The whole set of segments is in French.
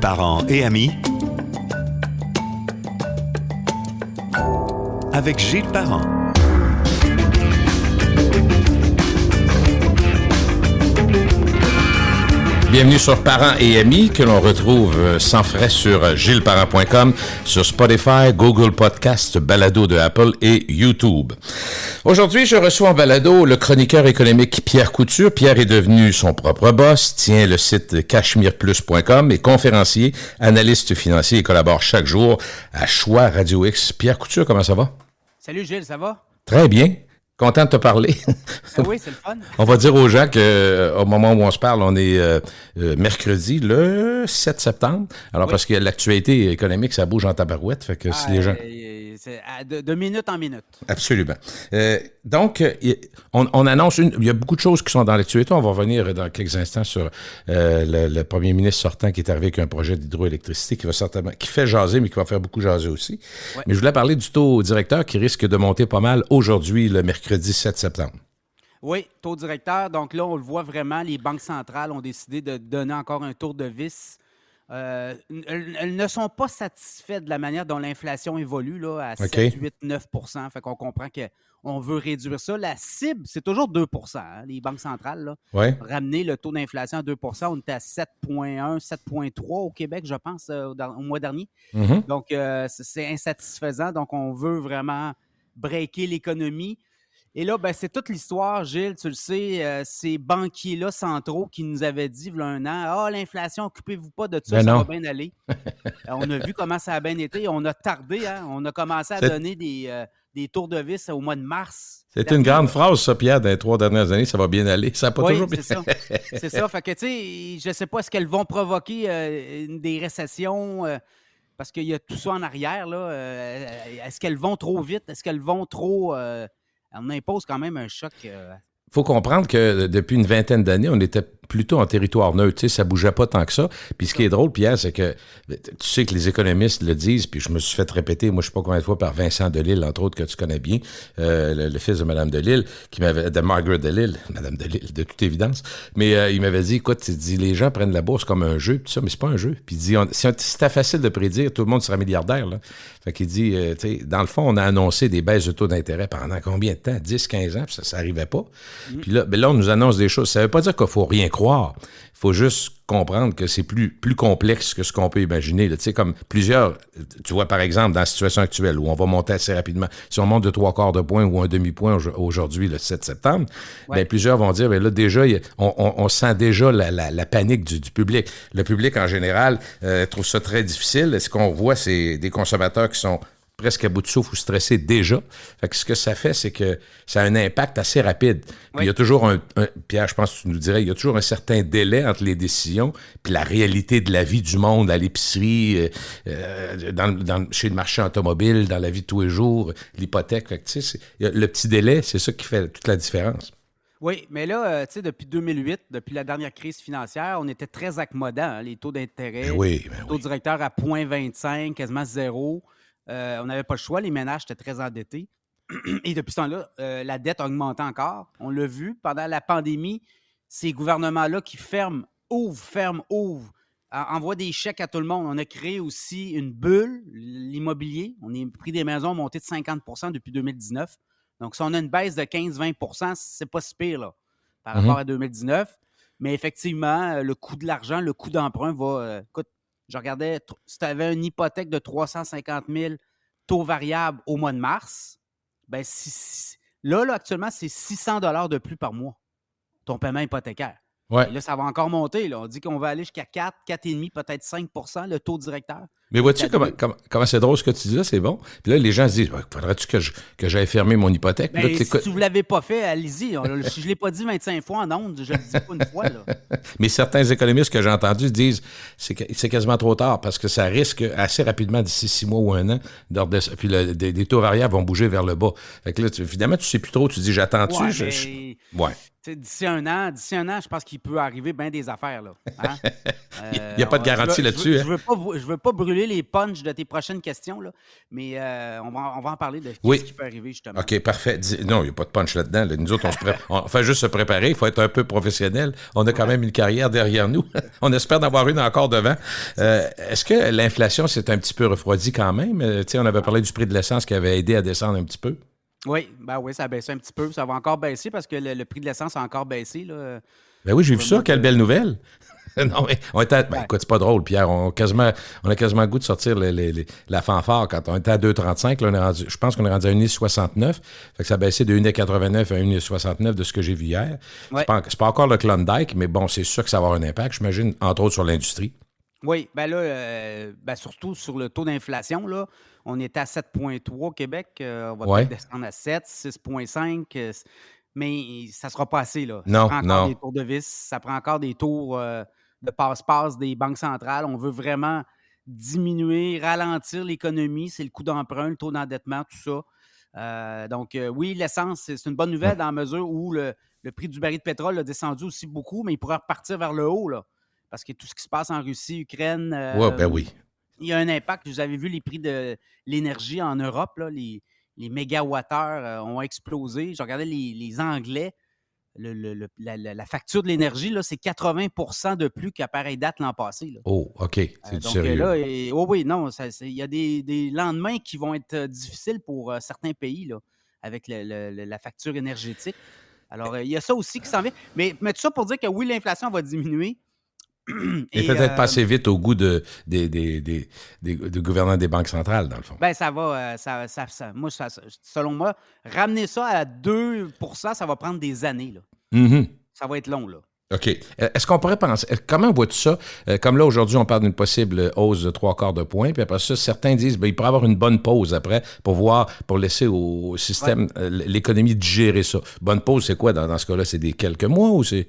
Parents et amis, avec Gilles Parent. Bienvenue sur Parents et Amis, que l'on retrouve sans frais sur gillesparent.com, sur Spotify, Google Podcast, Balado de Apple et YouTube. Aujourd'hui, je reçois en balado le chroniqueur économique Pierre Couture. Pierre est devenu son propre boss, tient le site cachemireplus.com, est conférencier, analyste financier et collabore chaque jour à Choix Radio X. Pierre Couture, comment ça va? Salut Gilles, ça va? Très bien. Content de te parler. Oui, c'est le fun. On va dire aux gens qu'au moment où on se parle, on est mercredi, le 7 septembre. Alors, parce que l'actualité économique, ça bouge en tabarouette. Fait que si les gens... C'est de minute en minute. Absolument. Donc, on annonce il y a beaucoup de choses qui sont dans l'actualité. On va revenir dans quelques instants sur le premier ministre sortant qui est arrivé avec un projet d'hydroélectricité qui fait jaser, mais qui va faire beaucoup jaser aussi. Ouais. Mais je voulais parler du taux directeur qui risque de monter pas mal aujourd'hui, le mercredi 7 septembre. Oui, taux directeur. Donc là, on le voit vraiment, les banques centrales ont décidé de donner encore un tour de vis. Elles ne sont pas satisfaites de la manière dont l'inflation évolue là, à 7, 8, 9 %. Fait qu'on comprend qu'on veut réduire ça. La cible, c'est toujours 2 % hein, les banques centrales. Là. Ouais. Ramener le taux d'inflation à 2 %. On était à 7,1, 7,3 au Québec, je pense, au mois dernier. Mm-hmm. Donc, c'est insatisfaisant. Donc, on veut vraiment breaker l'économie. Et là, ben, c'est toute l'histoire, Gilles, tu le sais, ces banquiers-là centraux qui nous avaient dit, il y a un an, « Ah, l'inflation, occupez-vous pas de ça, ça va bien aller. » On a vu comment ça a bien été. On a tardé, hein? On a commencé à donner des tours de vis au mois de mars. C'était une grande phrase, ça, Pierre, dans les 3 dernières années, ça va bien aller. Ça n'a pas toujours bien... c'est ça. C'est ça. Fait que, tu sais, je ne sais pas, est-ce qu'elles vont provoquer des récessions... parce qu'il y a tout ça en arrière, là. Est-ce qu'elles vont trop vite? Est-ce qu'elles vont trop... on impose quand même un choc. Il faut comprendre que depuis une vingtaine d'années, on était plutôt en territoire neutre. Tu sais, ça ne bougeait pas tant que ça. Puis ce qui est drôle, Pierre, c'est que tu sais que les économistes le disent, puis je me suis fait répéter, moi, je ne sais pas combien de fois, par Vincent Delisle, entre autres, que tu connais bien, le fils de Mme Delisle, de Margaret Delisle, Mme Delisle, de toute évidence. Mais il m'avait dit, écoute, il dit, les gens prennent la bourse comme un jeu, puis ça, mais c'est pas un jeu. Puis il dit, si c'était facile de prédire, tout le monde serait milliardaire, là. Fait qu'il dit, tu sais, dans le fond, on a annoncé des baisses de taux d'intérêt pendant combien de temps? 10, 15 ans, puis ça n'arrivait pas. Puis là, on nous annonce des choses. Ça ne veut pas dire qu'il ne faut rien croire. Il faut juste comprendre que c'est plus complexe que ce qu'on peut imaginer. Tu sais, comme plusieurs, tu vois, par exemple, dans la situation actuelle où on va monter assez rapidement, si on monte de 3/4 de point ou un demi-point aujourd'hui, le 7 septembre, bien, plusieurs vont dire, bien là, déjà, on sent déjà la panique du public. Le public, en général, trouve ça très difficile. Ce qu'on voit, c'est des consommateurs qui sont presque à bout de souffle ou stressés déjà. Fait que ce que ça fait, c'est que ça a un impact assez rapide. Puis il y a toujours Pierre, je pense que tu nous dirais, il y a toujours un certain délai entre les décisions puis la réalité de la vie du monde à l'épicerie, chez le marché automobile, dans la vie de tous les jours, l'hypothèque. Fait que, tu sais, le petit délai, c'est ça qui fait toute la différence. Oui, mais là, tu sais, depuis 2008, depuis la dernière crise financière, on était très accommodants, hein, les taux d'intérêt, taux directeur à 0,25, quasiment zéro. On n'avait pas le choix, les ménages étaient très endettés. Et depuis ce temps-là, la dette a augmenté encore. On l'a vu pendant la pandémie, ces gouvernements-là qui ferment, ouvrent, envoient des chèques à tout le monde. On a créé aussi une bulle, l'immobilier. On a pris des maisons montées de 50 % depuis 2019. Donc, si on a une baisse de 15-20 %, c'est pas si pire là, par rapport à 2019. Mais effectivement, le coût de l'argent, le coût d'emprunt va... écoute, je regardais, si tu avais une hypothèque de 350 000 taux variable au mois de mars, ben là, actuellement, c'est 600 $ de plus par mois, ton paiement hypothécaire. Ouais. Et là, ça va encore monter. Là. On dit qu'on va aller jusqu'à 4, 4,5, peut-être 5 % le taux directeur. Mais vois-tu comment c'est drôle ce que tu dis là, c'est bon. Puis là, les gens se disent, faudrait-tu que j'aille fermer mon hypothèque? Ben, là, si tu ne l'avez pas fait, allez-y. Je ne l'ai pas dit 25 fois en ondes, je ne le dis pas une fois. Là. Mais certains économistes que j'ai entendus disent c'est quasiment trop tard parce que ça risque assez rapidement, d'ici 6 mois ou 1 an, puis des taux variables vont bouger vers le bas. Fait que là, évidemment, tu ne sais plus trop, tu dis j'attends-tu? Ouais. D'ici un an, je pense qu'il peut arriver bien des affaires. Là. Hein? Il n'y a pas de garantie là-dessus. Je veux pas brûler spoiler les punchs de tes prochaines questions, là, mais on va en parler de Oui. ce qui peut arriver, justement. OK, parfait. Non, il n'y a pas de punch là-dedans. Là. Nous autres, on fait juste se préparer. Il faut être un peu professionnel. On a quand même une carrière derrière nous. On espère en avoir une encore devant. Est-ce que l'inflation s'est un petit peu refroidie quand même? On avait parlé du prix de l'essence qui avait aidé à descendre un petit peu. Oui, ça a baissé un petit peu. Ça va encore baisser parce que le prix de l'essence a encore baissé. Là. Ben oui, j'ai vu ça. Quelle belle nouvelle. Non, mais on était écoute, c'est pas drôle, Pierre. On a quasiment le goût de sortir la fanfare quand on était à 2,35. Là, je pense qu'on est rendu à 1,69. Fait que ça a baissé de 1,89 à 1,69 de ce que j'ai vu hier. Ouais. C'est pas encore le Klondike, mais bon, c'est sûr que ça va avoir un impact, j'imagine, entre autres sur l'industrie. Oui, surtout sur le taux d'inflation, là, on était à 7,3 au Québec. On va peut-être descendre à 7, 6,5. Mais ça ne sera pas assez. Là. Non, ça prend encore des tours de vis, ça prend encore des tours de passe-passe des banques centrales. On veut vraiment diminuer, ralentir l'économie. C'est le coût d'emprunt, le taux d'endettement, tout ça. Oui, l'essence, c'est une bonne nouvelle dans la mesure où le prix du baril de pétrole a descendu aussi beaucoup, mais il pourrait repartir vers le haut, là, parce que tout ce qui se passe en Russie, Ukraine, oui. Il y a un impact. Vous avez vu les prix de l'énergie en Europe, là, les mégawattheures ont explosé. Je regardais les Anglais. La facture de l'énergie, là, c'est 80 % de plus qu'à pareille date l'an passé. Là. Oh, OK. C'est du sérieux. Là, il y a des lendemains qui vont être difficiles pour certains pays là, avec la facture énergétique. Alors, il y a ça aussi qui s'en vient. Mais tout ça pour dire que oui, l'inflation va diminuer. Et peut-être pas assez vite au goût des gouvernants des banques centrales, dans le fond. Bien, ça va, selon moi, ramener ça à 2 % ça va prendre des années. Là. Mm-hmm. Ça va être long, là. OK. Est-ce qu'on pourrait penser... Comment vois-tu ça? Comme là, aujourd'hui, on parle d'une possible hausse de 3/4 de point, puis après ça, certains disent il pourrait y avoir une bonne pause après pour laisser au système, l'économie digérer ça. Bonne pause, c'est quoi dans ce cas-là? C'est des quelques mois ou c'est...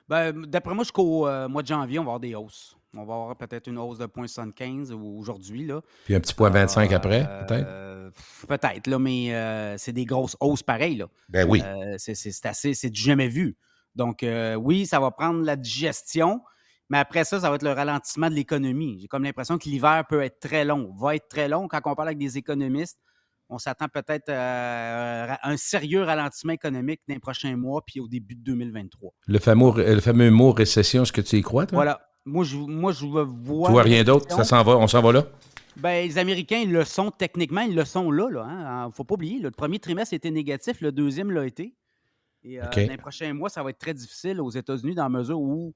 D'après moi, jusqu'au mois de janvier, on va avoir des hausses. On va avoir peut-être une hausse de 0,75 aujourd'hui. Là. Puis un petit point 25 après, peut-être? Peut-être, là, mais c'est des grosses hausses pareilles. Là. Ben oui. C'est du jamais vu. Donc, oui, ça va prendre la digestion, mais après ça va être le ralentissement de l'économie. J'ai comme l'impression que l'hiver peut être très long, va être très long. Quand on parle avec des économistes, on s'attend peut-être à un sérieux ralentissement économique dans les prochains mois puis au début de 2023. Le fameux mot récession, est-ce que tu y crois, toi? Voilà. Moi, je vois... Tu vois rien d'autre? Ça s'en va? On s'en va là? Bien, les Américains, ils le sont techniquement, ils le sont là. Hein? Faut pas oublier, le premier trimestre était négatif, le deuxième l'a été. Et dans les prochains mois, ça va être très difficile aux États-Unis dans la mesure où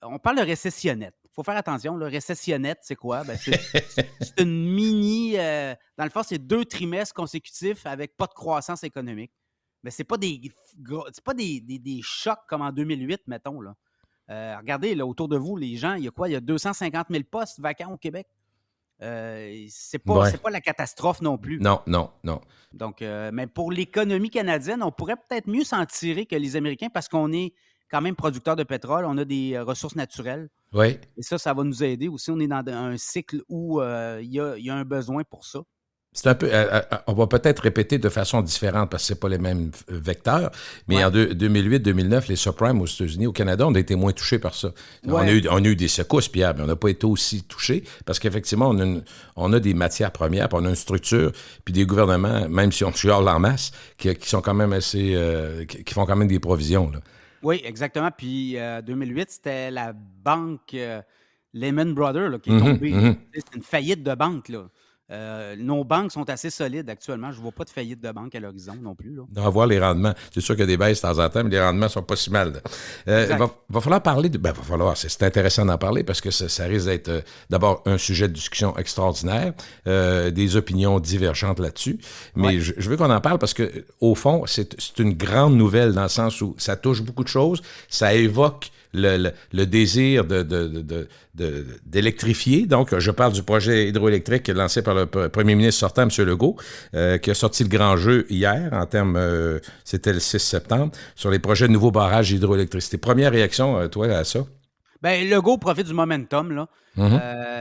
on parle de récessionnette. Il faut faire attention. Le récessionnette, c'est quoi? C'est une mini... dans le fond, c'est 2 trimestres consécutifs avec pas de croissance économique. Mais ce n'est pas des chocs comme en 2008, mettons. Là. Regardez, là, autour de vous, les gens, il y a quoi? Il y a 250 000 postes vacants au Québec. C'est pas la catastrophe non plus. Non. Donc, mais pour l'économie canadienne, on pourrait peut-être mieux s'en tirer que les Américains parce qu'on est quand même producteur de pétrole, on a des ressources naturelles. Oui. Et ça va nous aider aussi. On est dans un cycle où il y a un besoin pour ça. C'est un peu, on va peut-être répéter de façon différente parce que c'est pas les mêmes vecteurs, mais en 2008-2009, les subprimes aux États-Unis, au Canada, on a été moins touchés par ça. Ouais. On a eu des secousses, Pierre, mais on n'a pas été aussi touchés parce qu'effectivement, on a des matières premières, puis on a une structure, puis des gouvernements, même si on chiale en masse, qui sont quand même assez, qui font quand même des provisions, là. Oui, exactement. Puis 2008, c'était la banque Lehman Brothers là, qui est tombée. C'est une faillite de banque, là. Nos banques sont assez solides actuellement. Je ne vois pas de faillite de banque à l'horizon non plus. Là. On va voir les rendements. C'est sûr qu'il y a des baisses de temps en temps, mais les rendements ne sont pas si mal. Va falloir parler de... va falloir, c'est intéressant d'en parler parce que ça risque d'être d'abord un sujet de discussion extraordinaire, des opinions divergentes là-dessus. Mais je veux qu'on en parle parce que au fond, c'est une grande nouvelle dans le sens où ça touche beaucoup de choses. Ça évoque le désir d'électrifier. Donc, je parle du projet hydroélectrique lancé par le premier ministre sortant, M. Legault, qui a sorti le grand jeu hier, en termes, c'était le 6 septembre, sur les projets de nouveaux barrages hydroélectricité. Première réaction, toi, à ça? Bien, Legault profite du momentum, là,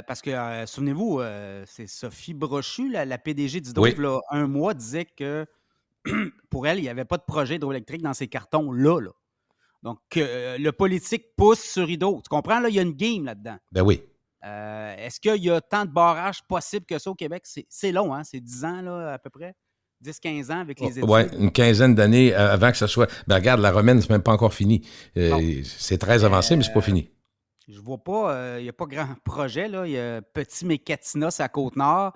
parce que, souvenez-vous, c'est Sophie Brochu, la PDG d'Hydro, là, un mois, disait que pour elle, il n'y avait pas de projet hydroélectrique dans ces cartons-là, Donc, le politique pousse sur Hydro. Tu comprends? Là, il y a une game là-dedans. Ben oui. Est-ce qu'il y a tant de barrages possibles que ça au Québec? C'est long, hein? C'est 10 ans, là, à peu près. 10-15 ans avec les études. Oui, une quinzaine d'années avant que ça soit... Ben regarde, la romaine, c'est même pas encore fini. C'est très avancé, mais c'est pas fini. Je vois pas, il n'y a pas grand projet, là. Il y a Petit Mécatina, c'est à Côte-Nord.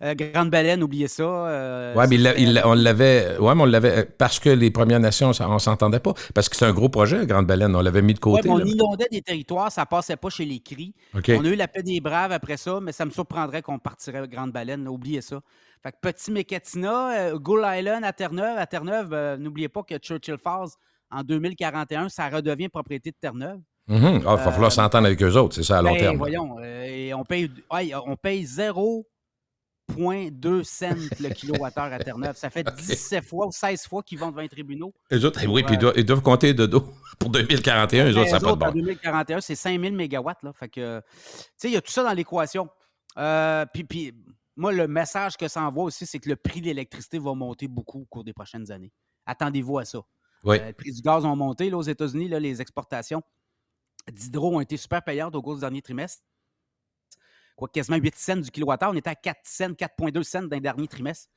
Grande Baleine, oubliez ça. Oui, mais on l'avait... Oui, mais on l'avait... Parce que les Premières Nations, on s'entendait pas. Parce que c'est un gros projet, Grande Baleine. On l'avait mis de côté. Oui, on inondait des territoires, ça passait pas chez les cris. Okay. On a eu la paix des Braves après ça, mais ça me surprendrait qu'on partirait Grande Baleine. Là, oubliez ça. Fait que Petit Mécatina, Gull Island à Terre-Neuve. À Terre-Neuve, n'oubliez pas que Churchill Falls, en 2041, ça redevient propriété de Terre-Neuve. Il va falloir s'entendre avec eux autres, c'est ça, à long terme. Voyons, et on paye 0,2 cents le kilowattheure à Terre-Neuve. Ça fait 17 fois ou 16 fois qu'ils vont devant les tribunaux. Eux autres, oui, puis ils doivent compter de dos pour 2041. Eux autres, ça n'a pas de bon. En 2041, c'est 5000 mégawatts. Là. Fait que, il y a tout ça dans l'équation. Puis, moi, le message que ça envoie aussi, c'est que le prix de l'électricité va monter beaucoup au cours des prochaines années. Attendez-vous à ça. Oui. Le prix du gaz a monté là, aux États-Unis, là, les exportations d'hydro ont été super payantes au cours du dernier trimestre. Quasiment 8 cents du kilowattheure. On était à 4 cents, 4,2 cents dans le dernier trimestre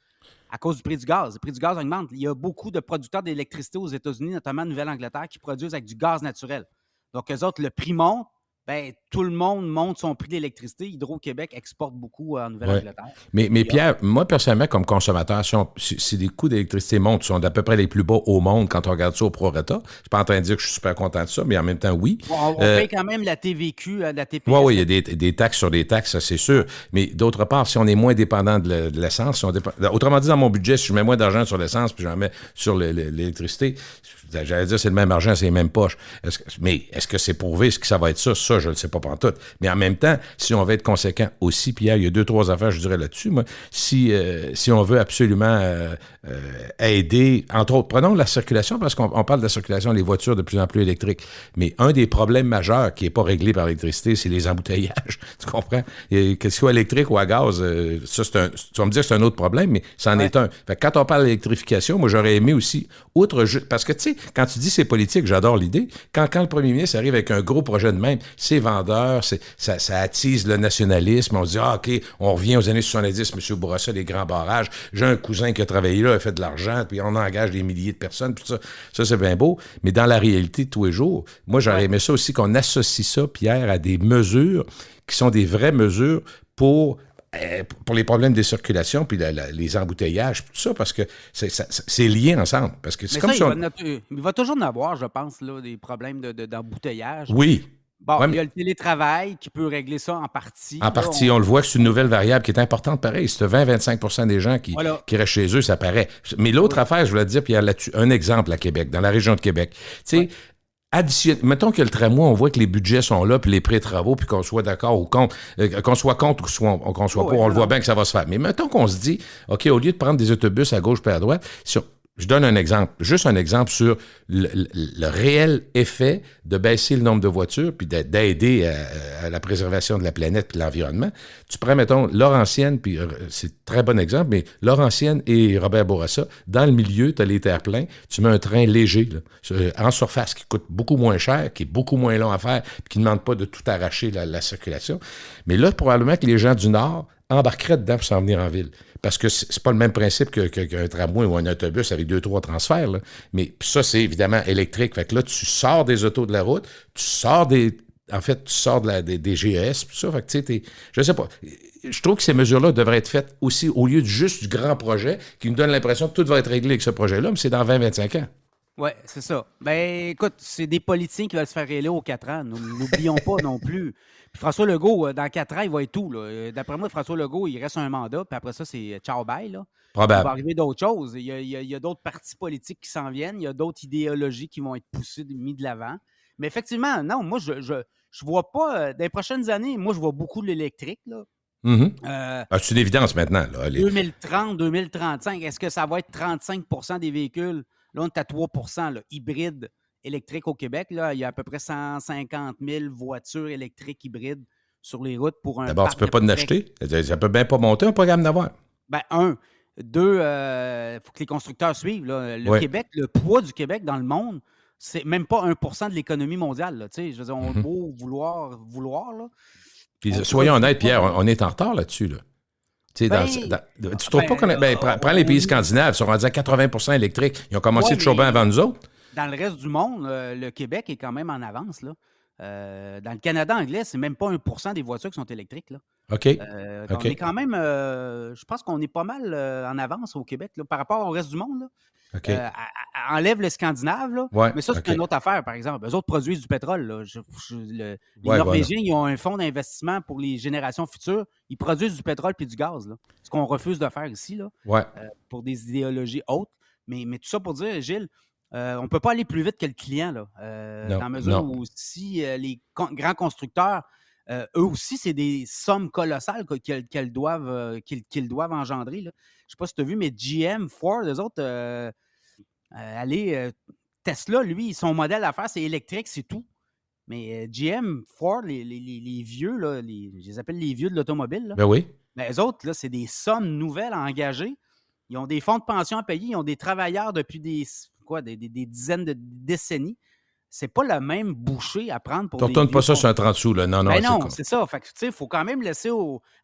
à cause du prix du gaz. Le prix du gaz augmente. Il y a beaucoup de producteurs d'électricité aux États-Unis, notamment en Nouvelle-Angleterre, qui produisent avec du gaz naturel. Donc, eux autres, le prix monte. Ben, tout le monde monte son prix d'électricité. Hydro-Québec exporte beaucoup en Nouvelle-Angleterre. Ouais. Mais Pierre, moi, personnellement, comme consommateur, si les coûts d'électricité montent, sont d'à peu près les plus bas au monde quand on regarde ça au prorata, je ne suis pas en train de dire que je suis super content de ça, mais en même temps, oui. On paye quand même la TVQ, la TPS. Oui, il y a des taxes sur des taxes, ça, c'est sûr. Mais d'autre part, si on est moins dépendant de l'essence, autrement dit, dans mon budget, si je mets moins d'argent sur l'essence puis j'en mets sur l'électricité, j'allais dire c'est le même argent, c'est les mêmes poches. Mais est-ce que c'est prouvé ce que ça va être ça? Ça, je ne le sais pas pantoute. Mais en même temps, si on veut être conséquent aussi, Pierre, il y a 2-3 affaires, je dirais là-dessus. Moi, si on veut absolument aider, entre autres, prenons la circulation, parce qu'on parle de la circulation, les voitures de plus en plus électriques. Mais un des problèmes majeurs qui n'est pas réglé par l'électricité, c'est les embouteillages. Tu comprends? Que ce soit électrique ou à gaz, ça, tu vas me dire que c'est un autre problème, mais c'en est un. Fait que quand on parle d'électrification, moi, j'aurais aimé aussi, parce que, tu sais, quand tu dis c'est politique, j'adore l'idée. Quand le premier ministre arrive avec un gros projet de même, c'est vendeur, ça attise le nationalisme. On se dit, OK, on revient aux années 70, M. Bourassa, les grands barrages. J'ai un cousin qui a travaillé là, a fait de l'argent, puis on engage des milliers de personnes, puis ça. Ça, c'est bien beau. Mais dans la réalité de tous les jours, moi, j'aurais aimé ça aussi qu'on associe ça, Pierre, à des mesures qui sont des vraies mesures pour les problèmes de circulation, puis les embouteillages, tout ça, parce que c'est lié ensemble. Parce que c'est comme ça. Il va toujours en avoir, je pense, là, des problèmes d'embouteillage. Oui. Bon, il y a le télétravail qui peut régler ça en partie. En partie, on le voit que c'est une nouvelle variable qui est importante, pareil. C'est 20-25 des gens qui restent chez eux, ça paraît. Mais l'autre affaire, je voulais te dire, Pierre, là-dessus, un exemple à Québec, dans la région de Québec. Tu sais, mettons que le tramway, on voit que les budgets sont là, puis les pré-travaux, puis qu'on soit d'accord ou contre, qu'on soit contre ou qu'on soit pas, on le voit bien que ça va se faire. Mais mettons qu'on se dit, OK, au lieu de prendre des autobus à gauche puis à droite, je donne un exemple, juste un exemple sur le réel effet de baisser le nombre de voitures puis d'aider à la préservation de la planète puis de l'environnement. Tu prends, mettons, Laurentienne, puis c'est un très bon exemple, mais Laurentienne et Robert Bourassa, dans le milieu, tu as les terre-pleins, tu mets un train léger, là, en surface, qui coûte beaucoup moins cher, qui est beaucoup moins long à faire, puis qui ne demande pas de tout arracher la circulation. Mais là, probablement que les gens du Nord embarqueraient dedans pour s'en venir en ville. Parce que c'est pas le même principe qu'un tramway ou un autobus avec 2-3 transferts. Là. Mais ça, c'est évidemment électrique. Fait que là, tu sors des autos de la route, tu sors des GES, tout ça. Fait que tu sais, je sais pas. Je trouve que ces mesures-là devraient être faites aussi au lieu de juste du grand projet qui nous donne l'impression que tout va être réglé avec ce projet-là, mais c'est dans 20-25 ans. Oui, c'est ça. Ben, écoute, c'est des politiciens qui veulent se faire élire aux 4 ans. N'oublions pas non plus. Puis François Legault, dans 4 ans, il va être tout. Là. D'après moi, François Legault, il reste un mandat, puis après ça, c'est ciao bye. Là. Probable. Il va arriver d'autres choses. Il y a d'autres partis politiques qui s'en viennent. Il y a d'autres idéologies qui vont être poussées, mises de l'avant. Mais effectivement, non, moi, je vois pas, dans les prochaines années, moi, je vois beaucoup de l'électrique. Là. Mm-hmm. C'est une évidence maintenant. Là, 2030, 2035, est-ce que ça va être 35 % des véhicules? Là, on est à 3 % là, hybrides électriques au Québec. Là. Il y a à peu près 150 000 voitures électriques hybrides sur les routes pour un. D'abord, tu ne peux pas en acheter. Ça peut bien pas monter un programme d'avoir. Ben, 1. 2, il faut que les constructeurs suivent. Là. Québec, le poids du Québec dans le monde, c'est même pas 1 % de l'économie mondiale. Là, je veux dire, on a beau vouloir là. Puis soyons honnêtes, Pierre, on est en retard là-dessus, là. Tu trouves pas qu'on prends les pays scandinaves, ils sont rendus à 80% électriques. Ils ont commencé de chauffer avant nous autres. Dans le reste du monde, le Québec est quand même en avance, là. Dans le Canada anglais, c'est même pas 1% des voitures qui sont électriques, là. OK. On est quand même, je pense qu'on est pas mal en avance au Québec, là, par rapport au reste du monde, là. OK. Enlève les Scandinaves, là. Ouais, mais ça, c'est une autre affaire, par exemple. Eux autres produisent du pétrole, là. Les Norvégiens, ils ont un fonds d'investissement pour les générations futures. Ils produisent du pétrole puis du gaz, là. Ce qu'on refuse de faire ici, là, pour des idéologies autres. Mais tout ça pour dire, Gilles, on ne peut pas aller plus vite que le client, là. Dans la mesure où aussi les grands constructeurs, eux aussi, c'est des sommes colossales qu'ils doivent engendrer, là. Je ne sais pas si tu as vu, mais GM, Ford, eux autres, Tesla, lui, son modèle d'affaires, c'est électrique, c'est tout. Mais GM, Ford, les vieux, là, je les appelle les vieux de l'automobile. Là. Ben oui. Ben, eux autres, là, c'est des sommes nouvelles à engager. Ils ont des fonds de pension à payer. Ils ont des travailleurs depuis des dizaines de décennies. C'est pas le même boucher à prendre pour tu ne retournes pas ça sur un 30 sous, là. Non, c'est ça. Fait que, il faut quand même laisser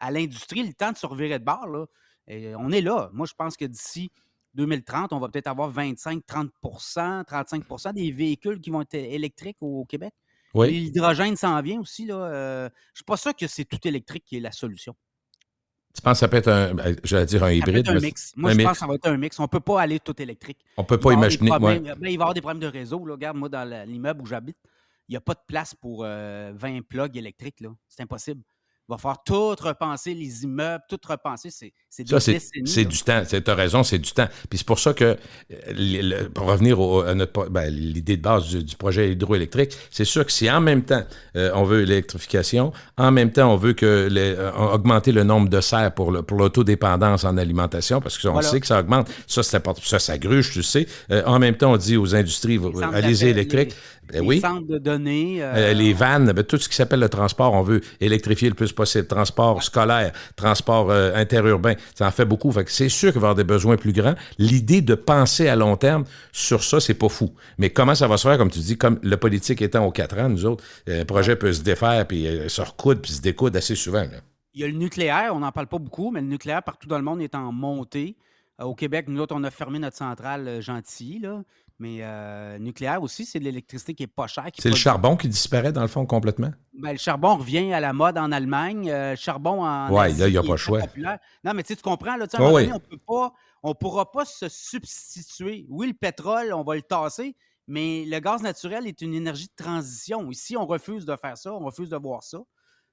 à l'industrie le temps de se revirer de bord, là. Et on est là. Moi, je pense que d'ici 2030, on va peut-être avoir 25-30 35 des véhicules qui vont être électriques au Québec. Oui. L'hydrogène s'en vient aussi, là. Je ne suis pas sûr que c'est tout électrique qui est la solution. Tu penses que ça peut être un hybride? Ça peut être un mix. Moi, je pense que ça va être un mix. On ne peut pas aller tout électrique. On ne peut pas imaginer. Il va y avoir des problèmes de réseau. Là. Regarde, moi, dans l'immeuble où j'habite, il n'y a pas de place pour 20 plugs électriques. Là. C'est impossible. Il va falloir tout repenser, les immeubles, tout repenser. C'est des décennies. C'est du temps. Tu as raison, c'est du temps. Puis c'est pour ça que, pour revenir à l'idée de base du projet hydroélectrique, c'est sûr que si en même temps, on veut l'électrification, en même temps, on veut augmenter le nombre de serres pour l'autodépendance en alimentation, parce qu'on sait que ça augmente. Ça gruge, tu sais. En même temps, on dit aux industries, allez-y électriques. Les centres de données. Les vannes, tout ce qui s'appelle le transport, on veut électrifier le plus possible. Transport scolaire, transport interurbain, ça en fait beaucoup. Fait que c'est sûr qu'il va y avoir des besoins plus grands. L'idée de penser à long terme sur ça, c'est pas fou. Mais comment ça va se faire, comme tu dis, comme le politique étant aux 4 ans, nous autres, un projet peut se défaire, puis se recoudre, puis se découdre assez souvent. Là. Il y a le nucléaire, on n'en parle pas beaucoup, mais le nucléaire, partout dans le monde, est en montée. Au Québec, nous autres, on a fermé notre centrale Gentilly, là. Mais nucléaire aussi, c'est de l'électricité qui est pas chère. C'est le charbon qui disparaît, dans le fond, complètement? Ben, le charbon revient à la mode en Allemagne. Le charbon en Asie, là, il n'y a pas le choix. Populaire. Non, mais tu comprends, là, à un moment donné, on ne pourra pas se substituer. Oui, le pétrole, on va le tasser, mais le gaz naturel est une énergie de transition. Ici, on refuse de faire ça, on refuse de voir ça.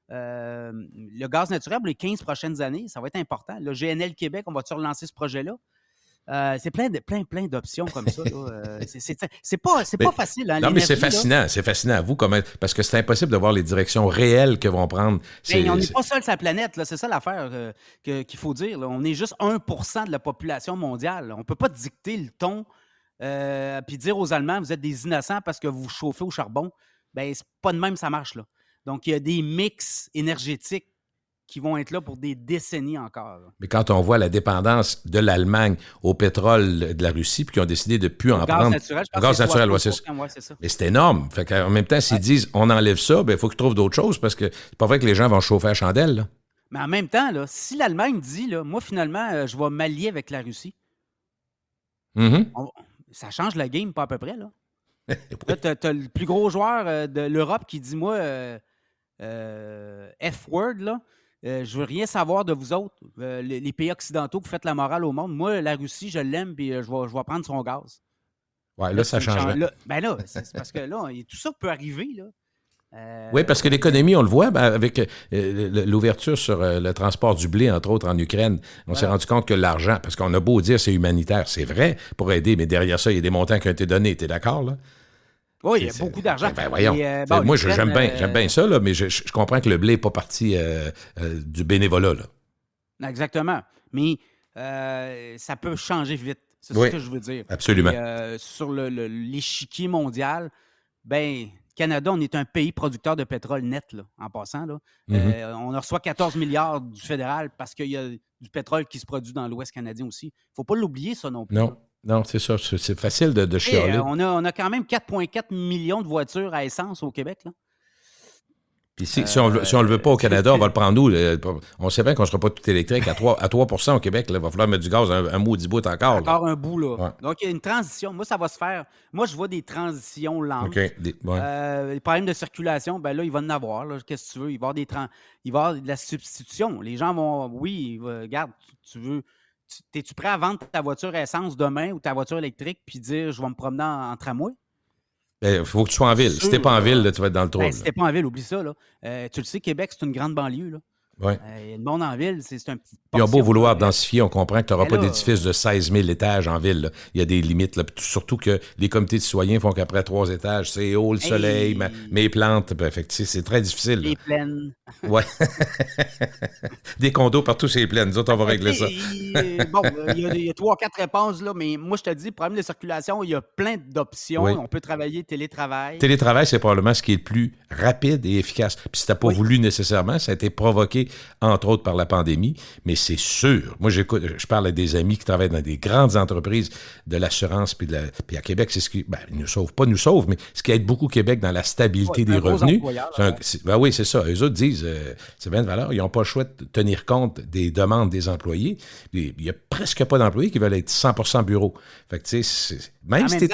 Le gaz naturel, pour les 15 prochaines années, ça va être important. Le GNL Québec, on va-tu relancer ce projet-là? C'est plein d'options comme ça. C'est pas facile. Hein, non, mais c'est fascinant. C'est fascinant à vous, parce que c'est impossible de voir les directions réelles que vont prendre. On n'est pas seul sur la planète. Là. C'est ça l'affaire qu'il faut dire. Là. On est juste 1% de la population mondiale. On ne peut pas dicter le ton puis dire aux Allemands, vous êtes des innocents parce que vous chauffez au charbon. Ben, c'est pas de même ça marche. Là. Donc, il y a des mix énergétiques qui vont être là pour des décennies encore. Là. Mais quand on voit la dépendance de l'Allemagne au pétrole de la Russie, puis qu'ils ont décidé de ne plus en prendre... Gaz naturel, c'est ça. Mais c'est énorme. Fait qu'en même temps, s'ils disent on enlève ça, ben il faut qu'ils trouvent d'autres choses, parce que c'est pas vrai que les gens vont chauffer à chandelle. Là. Mais en même temps, là, si l'Allemagne dit, là, moi, finalement, je vais m'allier avec la Russie, ça change la game, pas à peu près. Là, oui. Là t'as le plus gros joueur de l'Europe qui dit, moi, F-word, là, je veux rien savoir de vous autres, les pays occidentaux, vous faites la morale au monde. Moi, la Russie, je l'aime, puis je vais prendre son gaz. Oui, là, ça changerait. Là, c'est parce que là, tout ça peut arriver. Là. Oui, parce que l'économie, on le voit, avec l'ouverture sur le transport du blé, entre autres, en Ukraine, on s'est rendu compte que l'argent, parce qu'on a beau dire c'est humanitaire, c'est vrai, pour aider, mais derrière ça, il y a des montants qui ont été donnés. Tu es d'accord, là? Oui, il y a beaucoup d'argent. Ben voyons. Moi, j'aime bien ça, là, mais je comprends que le blé n'est pas parti du bénévolat. Là. Exactement. Mais ça peut changer vite. C'est ce que je veux dire. Absolument. Et, sur l'échiquier mondial, Canada, on est un pays producteur de pétrole net, là, en passant. Là. On reçoit 14 milliards du fédéral parce qu'il y a du pétrole qui se produit dans l'Ouest canadien aussi. Il ne faut pas l'oublier, ça non plus. Non, c'est ça. C'est facile de chialer. On a quand même 4,4 millions de voitures à essence au Québec. Là. Ici, si on le veut pas au Canada, on va le prendre nous. On sait bien qu'on ne sera pas tout électrique. À 3% au Québec, il va falloir mettre du gaz un maudit bout encore. Encore un bout, là. Ouais. Donc, il y a une transition. Moi, ça va se faire. Moi, je vois des transitions lentes. Okay. Les problèmes de circulation, ben là, il va en avoir. Là. Qu'est-ce que tu veux? Il va y avoir de la substitution. Les gens vont... Oui, regarde, tu veux... Es-tu prêt à vendre ta voiture à essence demain ou ta voiture électrique puis dire, je vais me promener en tramway? Il faut que tu sois en ville. Si t'es pas en ville, là, tu vas être dans le trou. Si t'es pas en ville, oublie ça. Là. Tu le sais, Québec, c'est une grande banlieue. Là. Ouais. Le monde en ville, c'est un petit... Ils ont beau vouloir densifier, on comprend que tu n'auras pas d'édifice de 16 000 étages en ville. Là. Il y a des limites. Là. Surtout que les comités de citoyens font qu'après 3 étages, c'est haut, le soleil, mes plantes. Fait que, c'est très difficile. Les plaines. Ouais. Des condos partout, c'est les plaines. Nous autres, on va régler ça. Bon, il y a 3-4 réponses, là, mais moi, je te dis, problème de circulation, il y a plein d'options. Oui. On peut travailler télétravail. Télétravail, c'est probablement ce qui est le plus rapide et efficace. Puis si tu n'as pas voulu nécessairement, ça a été provoqué, entre autres, par la pandémie, mais c'est sûr. Moi, je parle à des amis qui travaillent dans des grandes entreprises de l'assurance, puis à Québec, c'est ce qui, ils nous sauvent, pas nous sauve, mais ce qui aide beaucoup Québec dans la stabilité des revenus. Oui, c'est ça. Eux autres disent, c'est bien de valeur, ils n'ont pas le choix de tenir compte des demandes des employés. Il n'y a presque pas d'employés qui veulent être 100% bureau. Fait que, tu sais, même si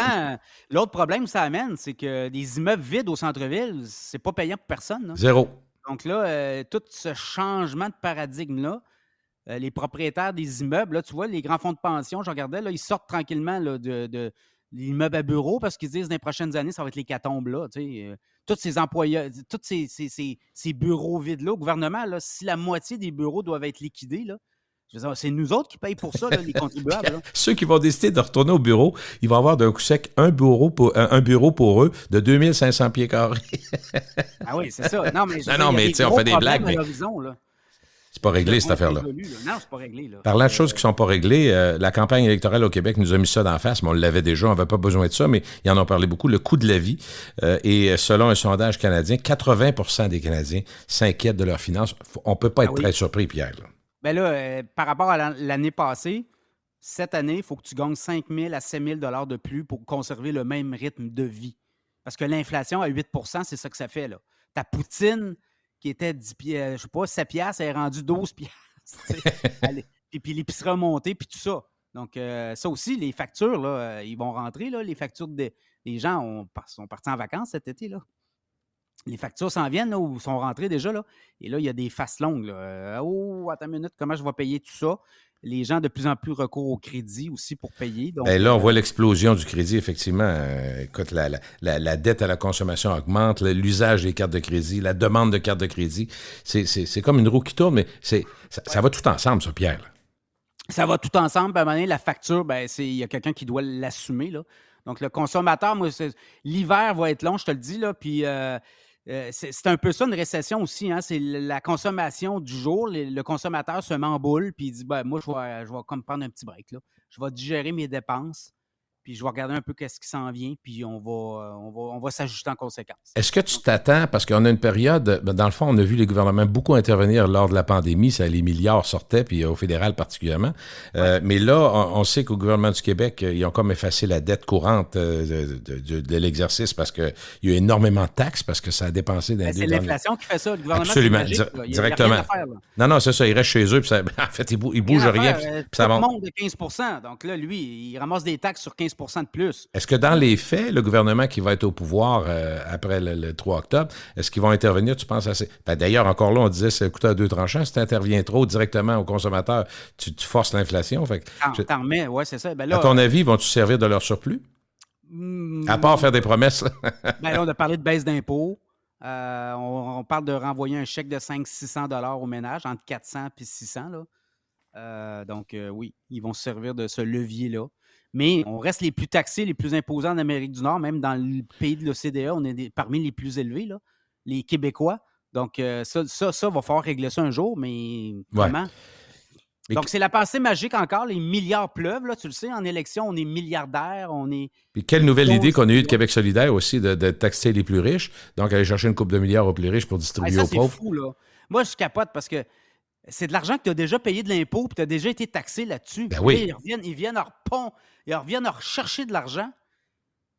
l'autre problème que ça amène, c'est que des immeubles vides au centre-ville, c'est pas payant pour personne. Là. Zéro. Donc là, tout ce changement de paradigme-là, les propriétaires des immeubles, là, tu vois, les grands fonds de pension, je regardais, là, ils sortent tranquillement là, de l'immeuble à bureau parce qu'ils disent dans les prochaines années, ça va être l'hécatombe là. Tous ces employés, tous ces bureaux vides-là, au gouvernement, là, si la moitié des bureaux doivent être liquidés, là, je veux dire, c'est nous autres qui payent pour ça, là, les contribuables. Là. Ceux qui vont décider de retourner au bureau, ils vont avoir d'un coup sec un bureau pour eux de 2500 pieds carrés. Ah oui, c'est ça. Non, mais, mais tu sais, on fait des blagues. Mais... C'est pas réglé, cette affaire-là. Non, c'est pas réglé. Là. Parlant de choses qui sont pas réglées, la campagne électorale au Québec nous a mis ça d'en face, mais on l'avait déjà, on n'avait pas besoin de ça, mais ils en ont parlé beaucoup, le coût de la vie. Et selon un sondage canadien, 80% des Canadiens s'inquiètent de leurs finances. On peut pas être très surpris, Pierre. Là. Ben là, par rapport à l'année passée, cette année, il faut que tu gagnes 5 000 à 7 000 $ de plus pour conserver le même rythme de vie. Parce que l'inflation à 8 %, c'est ça que ça fait. Là. Ta poutine, qui était 10 piastres, je sais pas, 7 piastres, elle est rendue 12 piastres. Puis l'épicerie a monté, puis tout ça. Donc, ça aussi, les factures, là, ils vont rentrer. Là, les factures les gens sont partis en vacances cet été. Là. Les factures s'en viennent là, ou sont rentrées déjà. Là. Et là, il y a des faces longues. Là. Attends une minute, comment je vais payer tout ça? Les gens de plus en plus recourent au crédit aussi pour payer. Donc, là, on voit l'explosion du crédit, effectivement. Écoute, la dette à la consommation augmente, l'usage des cartes de crédit, la demande de cartes de crédit. C'est comme une roue qui tourne, mais ça va tout ensemble, ça, Pierre. Là. Ça va tout ensemble. À un moment donné, la facture, il y a quelqu'un qui doit l'assumer. Là. Donc, le consommateur, moi, l'hiver va être long, je te le dis, là, puis... c'est un peu ça, une récession aussi. Hein? C'est la consommation du jour. Le consommateur se met en boule puis il dit moi, je vais comme prendre un petit break. Là. Je vais digérer mes dépenses. Puis je vais regarder un peu qu'est-ce qui s'en vient, puis on va s'ajuster en conséquence. Est-ce que tu t'attends, parce qu'on a une période, dans le fond, on a vu les gouvernements beaucoup intervenir lors de la pandémie, les milliards sortaient, puis au fédéral particulièrement. Mais là, on sait qu'au gouvernement du Québec, ils ont comme effacé la dette courante de l'exercice parce qu'il y a eu énormément de taxes, parce que ça a dépensé dans les deux derniers... C'est l'inflation qui fait ça. Le gouvernement, absolument, magique, directement. Il y a rien à faire, là. Non, c'est ça, ils restent chez eux, puis en fait, ils bougent rien. Puis ça monte de 15 %. Donc là, lui, il ramasse des taxes sur 15 % de plus. Est-ce que dans les faits, le gouvernement qui va être au pouvoir après le 3 octobre, est-ce qu'ils vont intervenir, tu penses, assez? D'ailleurs, encore là, on disait c'est coûté à deux tranchants. Si tu interviens trop directement au consommateur, tu forces l'inflation. T'en remets, oui, c'est ça. Là, à ton avis, vont-tu servir de leur surplus? À part faire des promesses. Là, on a parlé de baisse d'impôts. On parle de renvoyer un chèque de 500-600 $ au ménage, entre 400 et 600. Là. Donc, oui, ils vont se servir de ce levier-là. Mais on reste les plus taxés, les plus imposants en Amérique du Nord, même dans le pays de l'OCDE, on est parmi les plus élevés, là, les Québécois. Donc, ça, va falloir régler ça un jour, mais vraiment. Ouais. Donc, c'est la pensée magique encore. Les milliards pleuvent, là, tu le sais, en élection, on est milliardaires, on est... Puis quelle nouvelle idée qu'on a eue de Québec solidaire aussi, de taxer les plus riches. Donc, aller chercher une couple de milliards aux plus riches pour distribuer aux pauvres. C'est fou, là. Moi, je capote parce que c'est de l'argent que tu as déjà payé de l'impôt, puis tu as déjà été taxé là-dessus. Ben oui. Ils reviennent à rechercher de l'argent.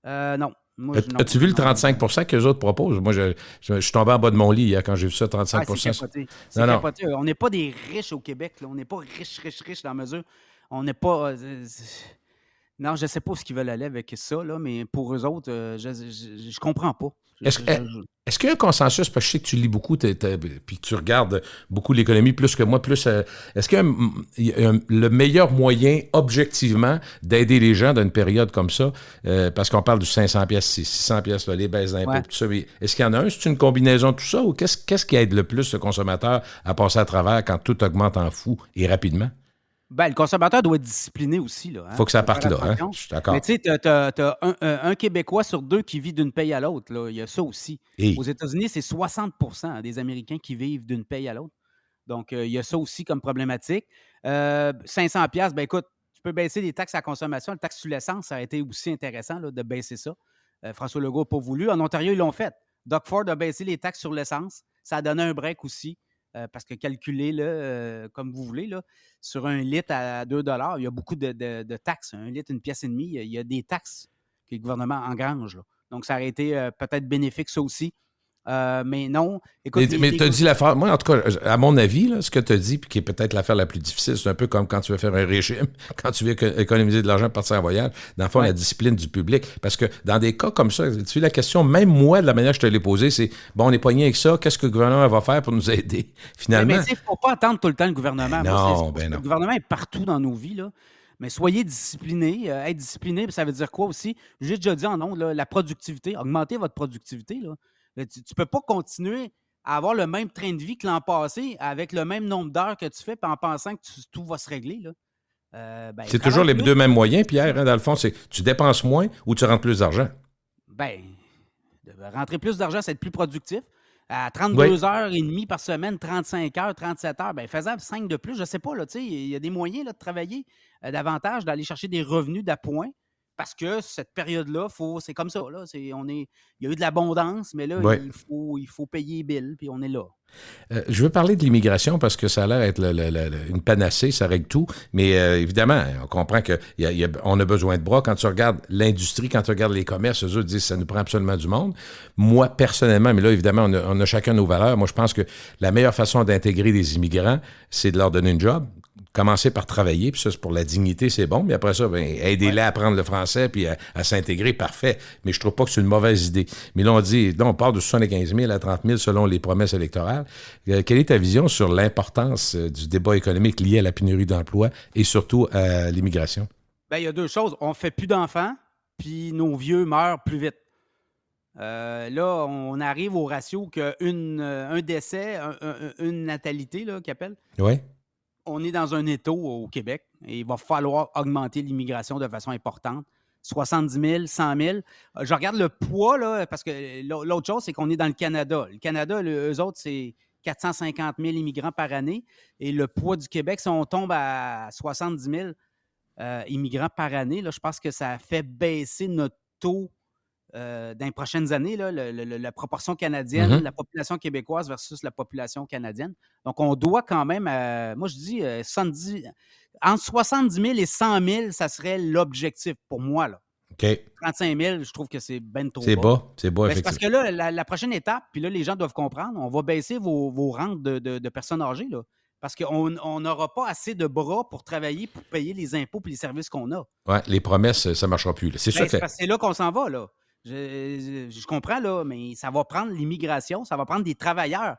Non. Moi, As-tu vu le 35 que les autres proposent? Moi, je suis tombé en bas de mon lit hier quand j'ai vu ça, 35 c'est capoté. C'est non. capoté. On n'est pas des riches au Québec. Là. On n'est pas riches dans la mesure. On n'est pas... non, je ne sais pas ce qu'ils veulent aller avec ça, là, mais pour eux autres, je ne comprends pas. Est-ce qu'il y a un consensus, parce que je sais que tu lis beaucoup, puis que tu regardes beaucoup l'économie plus que moi, est-ce qu'il y a le meilleur moyen, objectivement, d'aider les gens dans une période comme ça, parce qu'on parle du 500 pièces, 600 pièces, les baisses d'impôts, tout ça, mais est-ce qu'il y en a un? C'est une combinaison de tout ça, ou qu'est-ce qui aide le plus le consommateur à passer à travers quand tout augmente en fou et rapidement? Le consommateur doit être discipliné aussi. Il faut que ça parte là, hein? Je suis d'accord. Mais tu sais, tu as un Québécois sur 2 qui vit d'une paye à l'autre. Là. Il y a ça aussi. Aux États-Unis, c'est 60 des Américains qui vivent d'une paye à l'autre. Donc, il y a ça aussi comme problématique. 500 $, écoute, tu peux baisser les taxes à la consommation. Le taxe sur l'essence, ça a été aussi intéressant là, de baisser ça. François Legault n'a pas voulu. En Ontario, ils l'ont fait. Doug Ford a baissé les taxes sur l'essence. Ça a donné un break aussi. Parce que calculer, là, comme vous voulez, là, sur 1 litre à 2 $, il y a beaucoup de taxes. 1 litre, 1,5 pièce, il y a des taxes que le gouvernement engrange. Là. Donc, ça aurait été peut-être bénéfique, ça aussi. Mais non. Écoute, mais tu as dit l'affaire. Moi, en tout cas, à mon avis, là, ce que tu as dit, puis qui est peut-être l'affaire la plus difficile, c'est un peu comme quand tu veux faire un régime, quand tu veux économiser de l'argent pour partir en voyage. Dans le fond, la discipline du public. Parce que dans des cas comme ça, tu sais, la question, même moi, de la manière que je te l'ai posée, c'est bon, on est poigné avec ça, qu'est-ce que le gouvernement va faire pour nous aider, finalement? Mais il ne faut pas attendre tout le temps le gouvernement. Non, non. Le gouvernement est partout dans nos vies, là. Mais soyez disciplinés. Être discipliné, ça veut dire quoi aussi? J'ai déjà dit en ondes, la productivité. Augmentez votre productivité, là. Tu ne peux pas continuer à avoir le même train de vie que l'an passé avec le même nombre d'heures que tu fais en pensant que tout va se régler. Là. C'est toujours les deux mêmes moyens, Pierre. Hein, dans le fond, c'est tu dépenses moins ou tu rentres plus d'argent. Rentrer plus d'argent, c'est être plus productif. À 32 heures et demie par semaine, 35 heures, 37 heures, faisable 5 de plus, je ne sais pas. Il y a des moyens là, de travailler davantage, d'aller chercher des revenus d'appoint. Parce que cette période-là, c'est comme ça. Là, il y a eu de l'abondance, mais là, il faut payer les billes, puis on est là. Je veux parler de l'immigration parce que ça a l'air d'être une panacée, ça règle tout. Mais évidemment, on comprend qu'on a besoin de bras. Quand tu regardes l'industrie, quand tu regardes les commerces, eux autres disent que ça nous prend absolument du monde. Moi, personnellement, mais là, évidemment, on a chacun nos valeurs. Moi, je pense que la meilleure façon d'intégrer des immigrants, c'est de leur donner un job. Commencer par travailler, puis ça, c'est pour la dignité, c'est bon. Mais après ça, aidez-les à apprendre le français puis à s'intégrer, parfait. Mais je trouve pas que c'est une mauvaise idée. Mais là, on parle de 75 000 à 30 000 selon les promesses électorales. Quelle est ta vision sur l'importance du débat économique lié à la pénurie d'emploi et surtout à l'immigration? Il y a 2 choses. On ne fait plus d'enfants, puis nos vieux meurent plus vite. Là, on arrive au ratio qu'un décès, une natalité, là, qu'ils appellent. Oui. On est dans un étau au Québec et il va falloir augmenter l'immigration de façon importante. 70 000, 100 000. Je regarde le poids, là, parce que l'autre chose, c'est qu'on est dans le Canada. Le Canada, eux autres, c'est 450 000 immigrants par année. Et le poids du Québec, si on tombe à 70 000 immigrants par année, là, je pense que ça fait baisser notre taux dans les prochaines années, là, la proportion canadienne, la population québécoise versus la population canadienne. Donc, on doit quand même, moi je dis, entre 70 000 et 100 000, ça serait l'objectif pour moi. Là. OK. 35 000, je trouve que c'est bien trop bas. C'est bas, effectivement. C'est parce que là, la prochaine étape, puis là, les gens doivent comprendre, on va baisser vos rentes de personnes âgées, là. Parce qu'on n'aura pas assez de bras pour travailler, pour payer les impôts et les services qu'on a. Oui, les promesses, ça ne marchera plus. Là. C'est sûr que... C'est là qu'on s'en va, là. Je comprends, là, mais ça va prendre l'immigration, ça va prendre des travailleurs.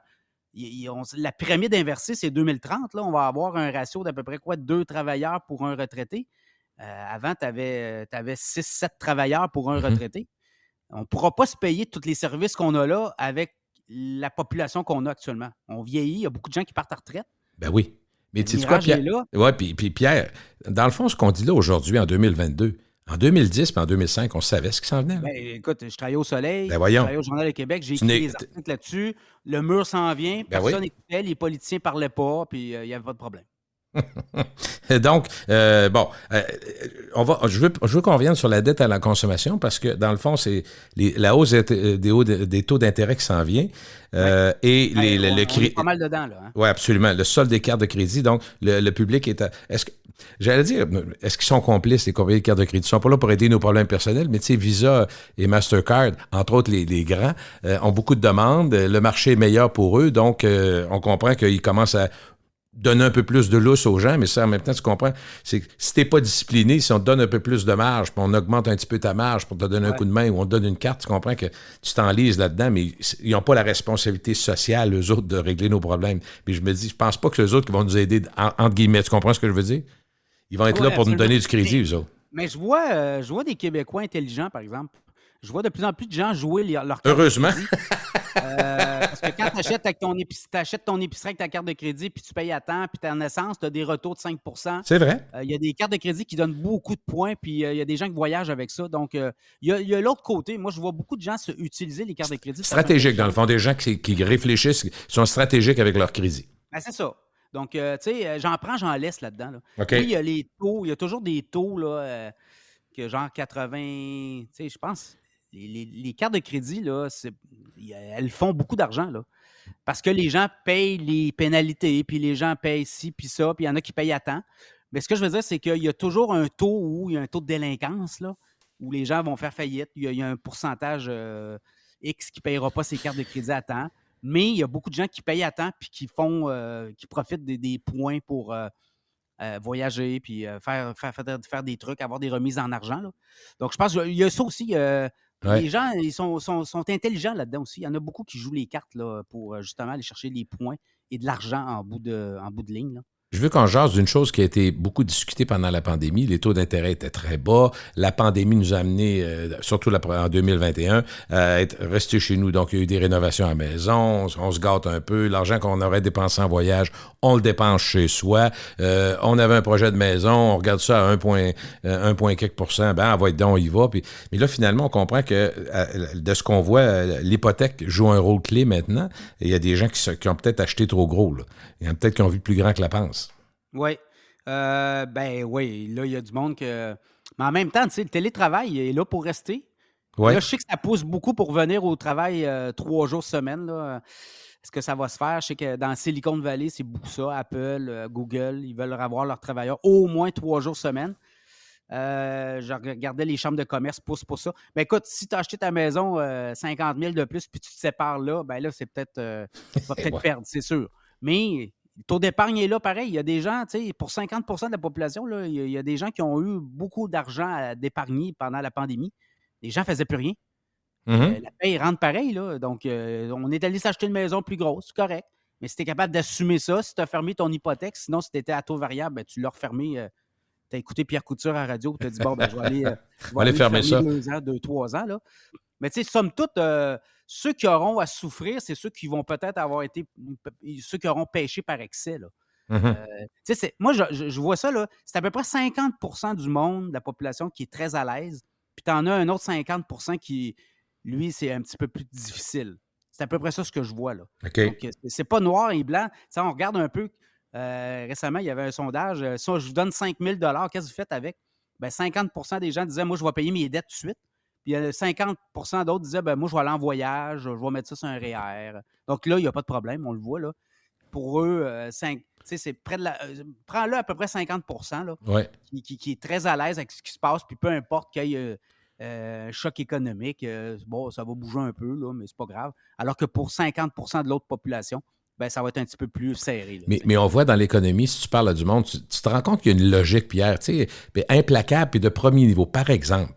La pyramide inversée, c'est 2030. Là, on va avoir un ratio d'à peu près 2 travailleurs pour un retraité. Avant, tu avais 6-7 travailleurs pour un retraité. On ne pourra pas se payer tous les services qu'on a là avec la population qu'on a actuellement. On vieillit, il y a beaucoup de gens qui partent à retraite. Ben oui. Mais tu sais quoi, Pierre? Oui, puis Pierre, dans le fond, ce qu'on dit là aujourd'hui, en 2022, en 2010 et en 2005, on savait ce qui s'en venait. Écoute, je travaillais au Soleil, je travaillais au Journal de Québec, j'ai écrit des articles là-dessus. Le mur s'en vient, personne n'écoutait, les politiciens ne parlaient pas, puis il n'y avait pas de problème. Donc, je veux qu'on revienne sur la dette à la consommation parce que, dans le fond, c'est la hausse des taux d'intérêt qui s'en vient. Et on est pas mal dedans, là. Hein? Oui, absolument. Le solde des cartes de crédit. Donc, le public est est-ce qu'ils sont complices, les compagnies de cartes de crédit? Ils sont pas là pour aider nos problèmes personnels, mais tu sais, Visa et Mastercard, entre autres les grands, ont beaucoup de demandes. Le marché est meilleur pour eux. Donc, on comprend qu'ils commencent à donner un peu plus de lousse aux gens, mais ça, en même temps, tu comprends, c'est que si t'es pas discipliné, si on te donne un peu plus de marge, puis on augmente un petit peu ta marge pour te donner un coup de main ou on te donne une carte, tu comprends que tu t'enlises là-dedans, mais ils n'ont pas la responsabilité sociale, eux autres, de régler nos problèmes. Puis je me dis, je pense pas que eux autres qui vont nous aider, entre guillemets, tu comprends ce que je veux dire? Ils vont être là pour nous donner du crédit, eux autres. Mais je vois des Québécois intelligents, par exemple. Je vois de plus en plus de gens jouer leur carte Heureusement. de crédit. Parce que quand tu achètes ton épicerie avec ta carte de crédit, puis tu payes à temps, puis en essence, tu as des retours de 5 %. C'est vrai. Il y a des cartes de crédit qui donnent beaucoup de points, puis il y a des gens qui voyagent avec ça. Donc, il y a l'autre côté. Moi, je vois beaucoup de gens utiliser les cartes de crédit. Stratégique, dans le fond, des gens qui réfléchissent, qui sont stratégiques avec leur crédit. Ben, c'est ça. Donc, tu sais, j'en prends, j'en laisse là-dedans. Là. OK. Puis, il y a les taux. Il y a toujours des taux, là, que genre 80... Tu sais, je pense... Les cartes de crédit, là, elles font beaucoup d'argent, là. Parce que les gens payent les pénalités, puis les gens payent ci, puis ça, puis il y en a qui payent à temps. Mais ce que je veux dire, c'est qu'il y a toujours un taux où il y a un taux de délinquance, là, où les gens vont faire faillite. Il y a un pourcentage X qui ne payera pas ses cartes de crédit à temps. Mais il y a beaucoup de gens qui payent à temps puis qui profitent des points pour voyager, puis faire des trucs, avoir des remises en argent. Là. Donc, je pense qu'il y a ça aussi. Les gens, ils sont intelligents là-dedans aussi. Il y en a beaucoup qui jouent les cartes là, pour justement aller chercher les points et de l'argent en bout de ligne. Là. Je veux qu'on jase d'une chose qui a été beaucoup discutée pendant la pandémie. Les taux d'intérêt étaient très bas. La pandémie nous a amené, surtout en 2021, à être restés chez nous. Donc, il y a eu des rénovations à la maison. On se gâte un peu. L'argent qu'on aurait dépensé en voyage, on le dépense chez soi. On avait un projet de maison. On regarde ça à 1 point quelques %. Ben, va être donc, on y va. Puis, mais là, finalement, on comprend que de ce qu'on voit, l'hypothèque joue un rôle clé maintenant. Et il y a des gens qui ont peut-être acheté trop gros. Là. Il y en a peut-être qui ont vu plus grand que la panse. Oui. Ben oui, là, il y a du monde que... Mais en même temps, tu sais, le télétravail est là pour rester. Ouais. Là, je sais que ça pousse beaucoup pour venir au travail 3 jours semaine. Là. Est-ce que ça va se faire? Je sais que dans Silicon Valley, c'est beaucoup ça. Apple, Google, ils veulent avoir leurs travailleurs au moins 3 jours semaine. Je regardais les chambres de commerce poussent pour ça. Mais écoute, si tu as acheté ta maison 50 000 de plus puis tu te sépares là, ben là, c'est peut-être... tu vas peut-être perdre, c'est sûr. Mais... Le taux d'épargne est là, pareil. Il y a des gens, tu sais, pour 50 % de la population, là, il y a des gens qui ont eu beaucoup d'argent d'épargner pendant la pandémie. Les gens ne faisaient plus rien. Mm-hmm. La paye rentre pareil, là. Donc, on est allé s'acheter une maison plus grosse, c'est correct. Mais si tu es capable d'assumer ça, si tu as fermé ton hypothèque, sinon, si tu étais à taux variable, ben, tu l'as refermé. Tu as écouté Pierre Couture à la radio, tu as dit, bon, ben, je vais aller fermer ça. 2 ans, 3 ans, là. Mais tu sais, somme toute, ceux qui auront à souffrir, c'est ceux qui vont peut-être avoir été... Ceux qui auront pêché par excès, là. Mm-hmm. Moi, je vois ça, là. C'est à peu près 50 % du monde, de la population, qui est très à l'aise. Puis tu en as un autre 50 % qui, lui, c'est un petit peu plus difficile. C'est à peu près ça ce que je vois, là. Okay. Donc, c'est pas noir et blanc. T'sais, on regarde un peu. Récemment, il y avait un sondage. Si je vous donne 5 000 $, qu'est-ce que vous faites avec? Ben, 50 % des gens disaient, moi, je vais payer mes dettes tout de suite. Puis 50 % d'autres disaient, ben, moi, je vais aller en voyage, je vais mettre ça sur un REER. Donc là, il n'y a pas de problème, on le voit, là. Pour eux, c'est près de prends-le à peu près 50 % là, ouais. qui est très à l'aise avec ce qui se passe, puis peu importe qu'il y ait un choc économique, bon, ça va bouger un peu, là, mais c'est pas grave. Alors que pour 50 % de l'autre population, ben, ça va être un petit peu plus serré. Là, mais on voit dans l'économie, si tu parles du monde, tu te rends compte qu'il y a une logique, Pierre, tu sais, implacable et de premier niveau. Par exemple,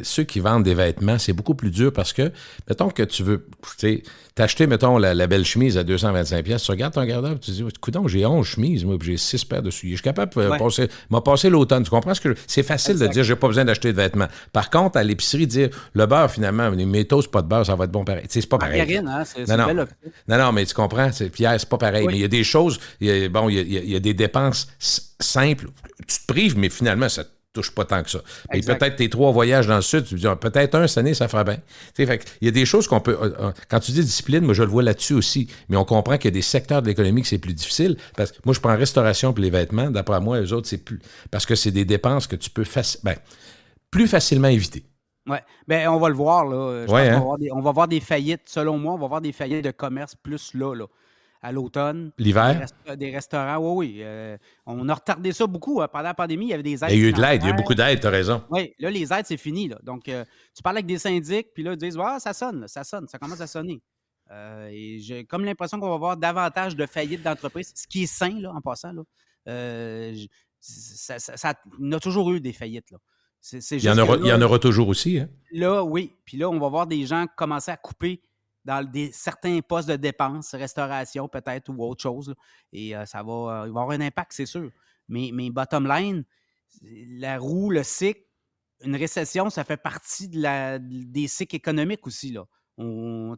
ceux qui vendent des vêtements, c'est beaucoup plus dur parce que, mettons que tu veux, tu sais, t'acheter, mettons, la belle chemise à 225 $, tu regardes ton gardeur, tu te dis, coudonc, j'ai 11 chemises, moi, puis j'ai 6 paires de souliers. Je suis capable de passer l'automne. Tu comprends ce que c'est facile exact. De dire, j'ai pas besoin d'acheter de vêtements. Par contre, à l'épicerie, dire, le beurre, finalement, mes toasts, pas de beurre, ça va être bon pareil. Tu sais, c'est pas pareil. Margarine, hein, c'est non, mais tu comprends, Pierre, c'est pas pareil. Oui. Mais il y a des choses, il y a des dépenses simples. Tu te prives, mais finalement, touches pas tant que ça. Mais Exact. peut-être tes 3 voyages dans le sud, tu te dis, peut-être un cette année, ça ferait bien. Fait il y a des choses qu'on peut... quand tu dis discipline, moi, je le vois là-dessus aussi. Mais on comprend qu'il y a des secteurs de l'économie que c'est plus difficile. Parce que moi, je prends restauration puis les vêtements. D'après moi, eux autres, c'est plus... Parce que c'est des dépenses que tu peux plus facilement éviter. Oui. Bien, on va le voir, là. Je pense hein? on va voir des faillites, selon moi, on va voir des faillites de commerce plus là, à l'automne. L'hiver? Des restaurants, oui. On a retardé ça beaucoup. Pendant la pandémie, il y avait des aides. Il y a eu de l'aide, il y a eu beaucoup d'aide, tu as raison. Oui, là, les aides, c'est fini. Là. Donc, tu parles avec des syndics, puis là, ils disent ça sonne, ça commence à sonner. Et j'ai comme l'impression qu'on va avoir davantage de faillites d'entreprises, ce qui est sain, là, en passant. Là. Il y en a toujours eu des faillites. Là. Il y en aura toujours aussi. Hein? Là, oui. Puis là, on va voir des gens commencer à couper dans certains postes de dépenses, restauration peut-être ou autre chose. Là. Et ça va, il va avoir un impact, c'est sûr. Mais bottom line, la roue, le cycle, une récession, ça fait partie des cycles économiques aussi. Là.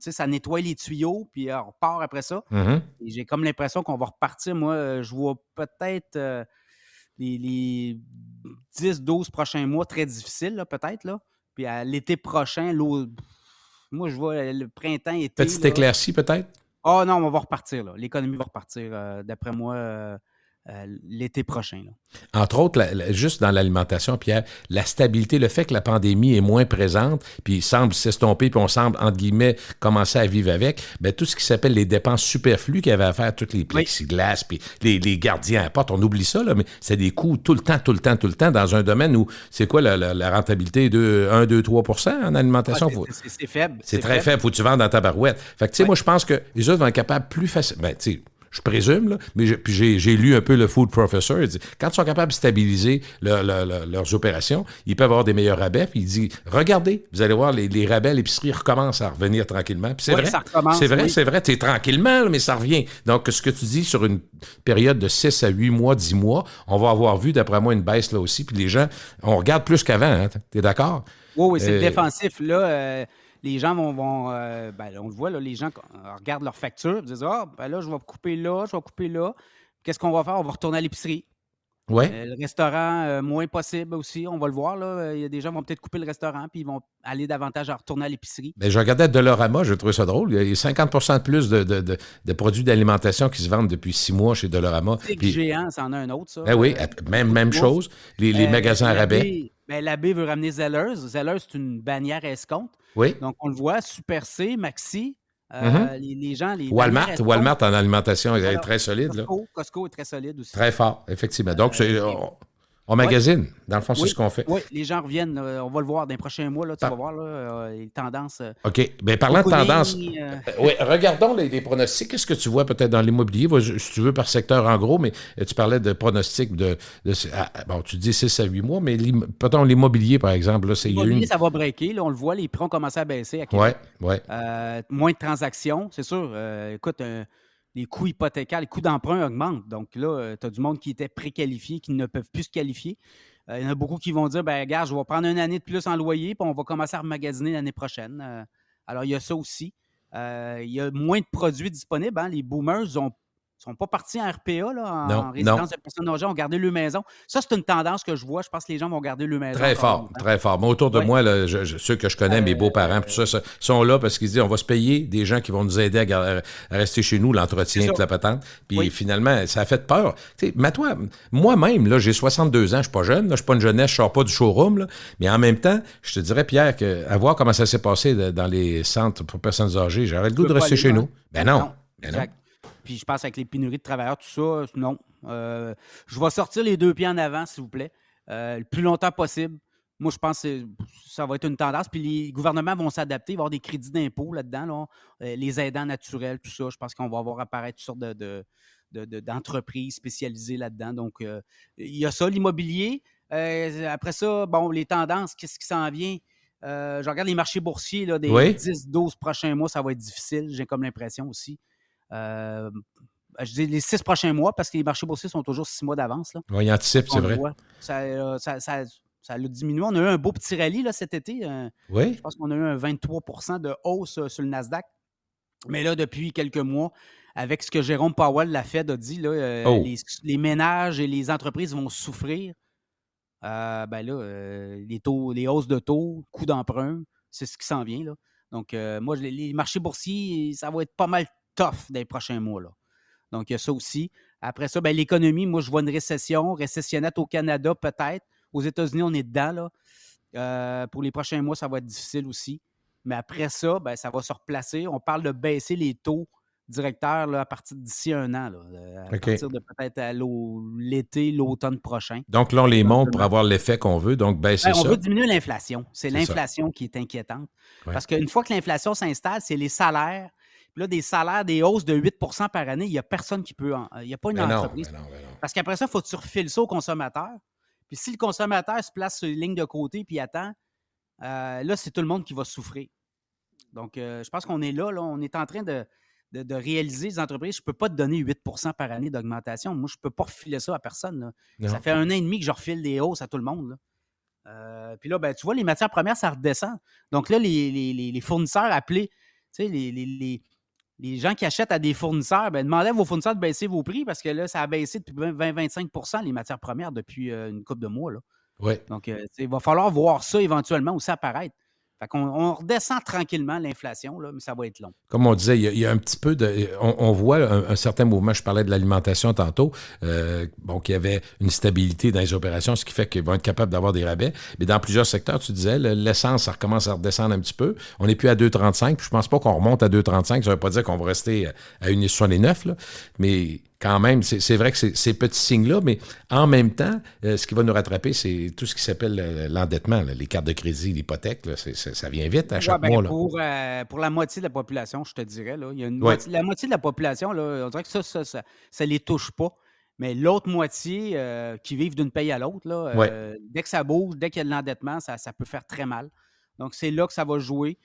Ça nettoie les tuyaux, puis on repart après ça. Mm-hmm. Et j'ai comme l'impression qu'on va repartir. Moi, je vois peut-être les 10-12 prochains mois très difficiles, là, peut-être. Là. Puis à l'été prochain, moi, je vois le printemps, été. Petite éclaircie, peut-être? Ah non, on va repartir. Là. L'économie va repartir, d'après moi, l'été prochain. Là. Entre autres, juste dans l'alimentation, Pierre, la stabilité, le fait que la pandémie est moins présente, puis semble s'estomper, puis on semble, entre guillemets, commencer à vivre avec, bien, tout ce qui s'appelle les dépenses superflues qu'il y avait à faire, toutes les plexiglas, puis les gardiens à la porte, on oublie ça, là, mais c'est des coûts tout le temps, dans un domaine où, c'est quoi la rentabilité de 1, 2, 3 % en alimentation? C'est faible. C'est très faible, faut que tu vendes dans ta barouette. Fait que, tu sais, moi, je pense que les autres vont être capables plus facilement, tu sais, je présume, là, mais j'ai lu un peu le Food Professor. Il dit, quand ils sont capables de stabiliser leurs opérations, ils peuvent avoir des meilleurs rabais. Puis il dit, regardez, vous allez voir, les rabais à l'épicerie recommencent à revenir tranquillement. Puis c'est vrai, c'est vrai, c'est tranquillement, mais ça revient. Donc, ce que tu dis, sur une période de 6 à 8 mois, 10 mois, on va avoir vu, d'après moi, une baisse là aussi. Puis les gens, on regarde plus qu'avant. Hein, t'es d'accord? Oui, c'est défensif. Là, les gens vont on le voit, là, les gens regardent leurs factures et disent là, je vais couper là. Qu'est-ce qu'on va faire? On va retourner à l'épicerie. Ouais. Le restaurant, moins possible aussi. On va le voir. Là. Il y a des gens qui vont peut-être couper le restaurant puis ils vont aller davantage à retourner à l'épicerie. Bien, je regardais Dollarama, je trouvais ça drôle. Il y a 50 % de plus de produits d'alimentation qui se vendent depuis 6 mois chez Dollarama. Puis, Géant, c'en a un autre, ça. Ben oui, même chose. Les magasins à rabais. L'AB veut ramener Zellers. Zellers, c'est une bannière à escompte. Oui. Donc, on le voit, Super C, Maxi. Les gens... Walmart en alimentation est très solide. Costco est très solide aussi. Très fort, effectivement. Donc, on magasine. Dans le fond, c'est ce qu'on fait. Oui, les gens reviennent. On va le voir dans les prochains mois. Là, tu vas voir là, les tendances. OK. Bien, parlant de tendances, regardons les pronostics. Qu'est-ce que tu vois peut-être dans l'immobilier? Si tu veux, par secteur en gros, mais tu parlais de pronostics tu dis 6 à 8 mois, mais peut-être l'immobilier, par exemple. Là, l'immobilier, ça va breaker. Là, on le voit, les prix ont commencé à baisser à Québec. Oui. Moins de transactions, c'est sûr. Écoute, les coûts hypothécaires, les coûts d'emprunt augmentent. Donc là, tu as du monde qui était préqualifié, qui ne peuvent plus se qualifier. Il y en a beaucoup qui vont dire, regarde, je vais prendre une année de plus en loyer, puis on va commencer à remagasiner l'année prochaine. Alors, il y a ça aussi. Il y a moins de produits disponibles. Hein. Les boomers sont pas partis en RPA, là, en résidence de personnes âgées, ont gardé leur maison. Ça, c'est une tendance que je vois. Je pense que les gens vont garder leur maison. Très fort, très fort. Moi, autour de moi, là, ceux que je connais, mes beaux-parents, tout ça, sont là parce qu'ils disent, on va se payer des gens qui vont nous aider à rester chez nous, l'entretien, toute la patente. Puis finalement, ça a fait peur. Tu sais, moi-même, là, j'ai 62 ans, je suis pas jeune, là, je suis pas une jeunesse, je sors pas du showroom, là, mais en même temps, je te dirais, Pierre, à voir comment ça s'est passé dans les centres pour personnes âgées, j'aurais le goût de rester chez nous. Ben non. Puis je pense avec les pénuries de travailleurs, tout ça, non. Je vais sortir les 2 pieds en avant, s'il vous plaît, le plus longtemps possible. Moi, je pense que ça va être une tendance. Puis les gouvernements vont s'adapter. Il va y avoir des crédits d'impôt là-dedans, là. Les aidants naturels, tout ça. Je pense qu'on va voir apparaître toutes sortes d'entreprises spécialisées là-dedans. Donc, il y a ça, l'immobilier. Après ça, les tendances, qu'est-ce qui s'en vient? Je regarde les marchés boursiers, là, des 10-12 prochains mois, ça va être difficile. J'ai comme l'impression aussi. Je dis les 6 prochains mois parce que les marchés boursiers sont toujours 6 mois d'avance. Oui, ils anticipent, c'est vrai. Ça a diminué. On a eu un beau petit rallye là, cet été. Je pense qu'on a eu un 23 % de hausse sur le Nasdaq. Mais là, depuis quelques mois, avec ce que Jérôme Powell, la Fed, a dit, là, les ménages et les entreprises vont souffrir. Les hausses de taux, coût d'emprunt, c'est ce qui s'en vient, là. Donc, moi, les marchés boursiers, ça va être pas mal tough dans les prochains mois, là. Donc, il y a ça aussi. Après ça, l'économie, moi, je vois une récessionnette au Canada, peut-être. Aux États-Unis, on est dedans, là. Pour les prochains mois, ça va être difficile aussi. Mais après ça, ça va se replacer. On parle de baisser les taux directeurs là, à partir d'ici un an, là, à partir de peut-être l'été, l'automne prochain. Donc là, on les monte pour avoir l'effet qu'on veut, donc baisser ça. On veut diminuer l'inflation. C'est l'inflation qui est inquiétante. Ouais. Parce qu'une fois que l'inflation s'installe, c'est les salaires. Puis là, des hausses de 8 par année, il n'y a personne qui peut... Il n'y a pas une entreprise. Non. Parce qu'après ça, il faut que tu refiles ça au consommateur. Puis si le consommateur se place sur une ligne de côté puis attend, là, c'est tout le monde qui va souffrir. Donc, je pense qu'on est là. On est en train de réaliser les entreprises. Je ne peux pas te donner 8 par année d'augmentation. Moi, je ne peux pas refiler ça à personne. Ça fait 1 an et demi que je refile des hausses à tout le monde. Puis là, tu vois, les matières premières, ça redescend. Donc là, les fournisseurs appelés, tu sais, les gens qui achètent à des fournisseurs, demandez à vos fournisseurs de baisser vos prix parce que là, ça a baissé depuis 20-25 les matières premières depuis une couple de mois. Là. Ouais. Donc, il va falloir voir ça éventuellement aussi apparaître. Fait qu'on redescend tranquillement l'inflation, là, mais ça va être long. Comme on disait, il y a un petit peu de... On voit un certain mouvement. Je parlais de l'alimentation tantôt. Qu'il y avait une stabilité dans les opérations, ce qui fait qu'ils vont être capables d'avoir des rabais. Mais dans plusieurs secteurs, tu disais, l'essence, ça recommence à redescendre un petit peu. On n'est plus à 2,35. Puis je pense pas qu'on remonte à 2,35. Ça ne veut pas dire qu'on va rester à 1,69. Là. Mais... Quand même, c'est vrai que c'est ces petits signes-là, mais en même temps, ce qui va nous rattraper, c'est tout ce qui s'appelle l'endettement, là, les cartes de crédit, l'hypothèque, là, ça vient vite à chaque mois. Là. Pour la moitié de la population, je te dirais, là, il y a la moitié de la population, là, on dirait que ça les touche pas. Mais l'autre moitié qui vivent d'une paye à l'autre, là, dès que ça bouge, dès qu'il y a de l'endettement, ça peut faire très mal. Donc, c'est là que ça va jouer.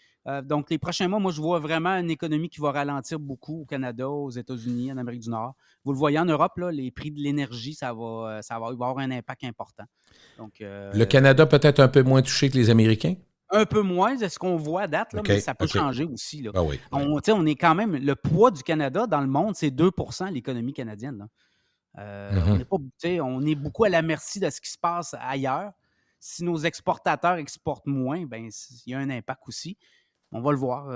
Donc, les prochains mois, moi, je vois vraiment une économie qui va ralentir beaucoup au Canada, aux États-Unis, en Amérique du Nord. Vous le voyez en Europe, là, les prix de l'énergie, ça va avoir un impact important. Donc, le Canada peut-être un peu moins touché que les Américains? Un peu moins, c'est ce qu'on voit à date, là, mais ça peut changer aussi. Là. Ah oui. On est quand même... Le poids du Canada dans le monde, c'est 2 % l'économie canadienne. Là. On est beaucoup à la merci de ce qui se passe ailleurs. Si nos exportateurs exportent moins, il y a un impact aussi. On va le voir.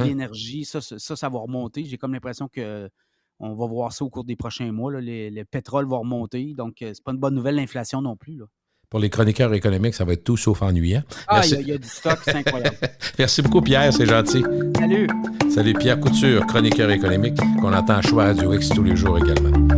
L'énergie, ça va remonter. J'ai comme l'impression qu'on va voir ça au cours des prochains mois. Là. Le pétrole va remonter. Donc, c'est pas une bonne nouvelle, l'inflation non plus. Là. Pour les chroniqueurs économiques, ça va être tout sauf ennuyant. Il y a du stock, c'est incroyable. Merci beaucoup, Pierre, c'est gentil. Salut. Salut, Pierre Couture, chroniqueur économique, qu'on entend à Choix Radio X tous les jours également.